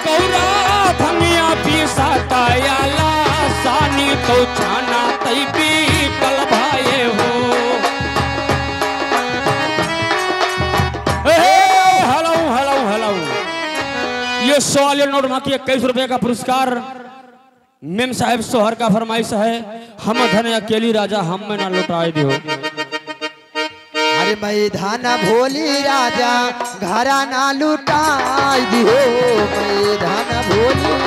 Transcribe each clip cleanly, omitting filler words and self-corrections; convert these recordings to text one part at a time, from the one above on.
गौरा भंगिया पीसाता याला सानी तो छाना तई भी कल भाए हो। हेलो हेलो हेलो, ये 100 वाले नोट बाकी 21 रुपए का पुरस्कार मेम साहब सोहर का फरमाइश है। हम धन अकेली राजा हम में ना लुटाए दियो। अरे मैं धन भोली राजा घरा ना लुटाए दियो। मैं धन भोली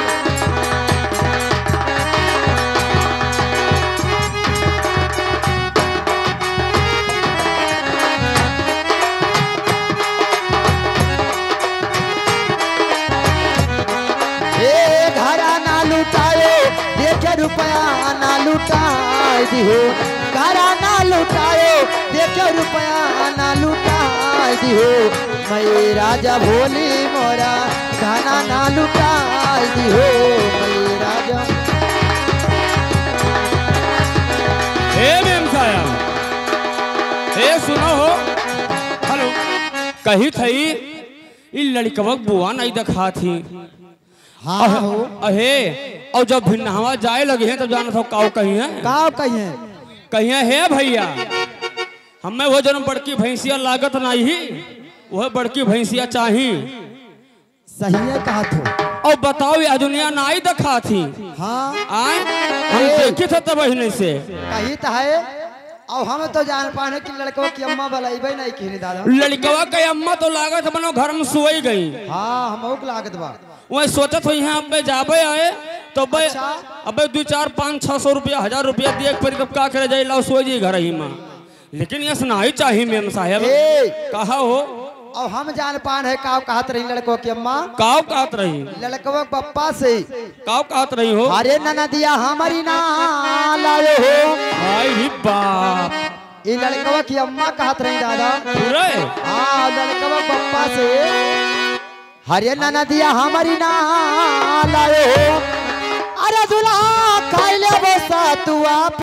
रुपया ना लुटाए दिहो। घरा ना लुटाए देखे रुपया ना लुटाए दिहो। मैं राजा भोली मोरा धना ना लुटाए दिहो। मैं राजा हे मेम साहब, हे सुनो हो, हेलो कही थई इ लड़कवा बुआ नहीं दिखा थी। हाँ अहे और जब भिन्नवा जाए लगे हैं तब जाना था काव कहीं है। काव कहीं है? कहीं है भैया, हमें वो जन्म बड़की भैंसिया लागत नहीं ही, वह बड़की भैंसिया चाही। सही है कहा तो। और बताओ यह दुनिया नाई दिखा थी। हाँ आए हम देखे थे तब बहने से कही तो है। और हम तो जान पाने कि लड़कवा की अम्मा बलाइबे नहीं की दादा। लड़कवा के अम्मा तो लागत बनो घर में सोई गई। हाँ हम लागत बा वह सोचत हो यहाँ अब जाबे आए तो अब 2, 4, 5, 600 रुपया 1000 रुपया दिए पर तब का करे जाए ला सो जी घर ही में। लेकिन यस नहीं चाहिए मेम साहब। कहा हो और हम जान पान है काव कहत रही लड़को की अम्मा। काव कहत रही लड़कवा पप्पा से काव कहत रही हो। अरे ननदिया हमारी ना लायो हो। भाई बाप, ये लड़कवा की अम्मा कहत रही दादा। हाँ लड़कवा पप्पा से हरे ननदिया हमारी ना लायो हो। अरे दुल्हा खाई ले बसा तू आप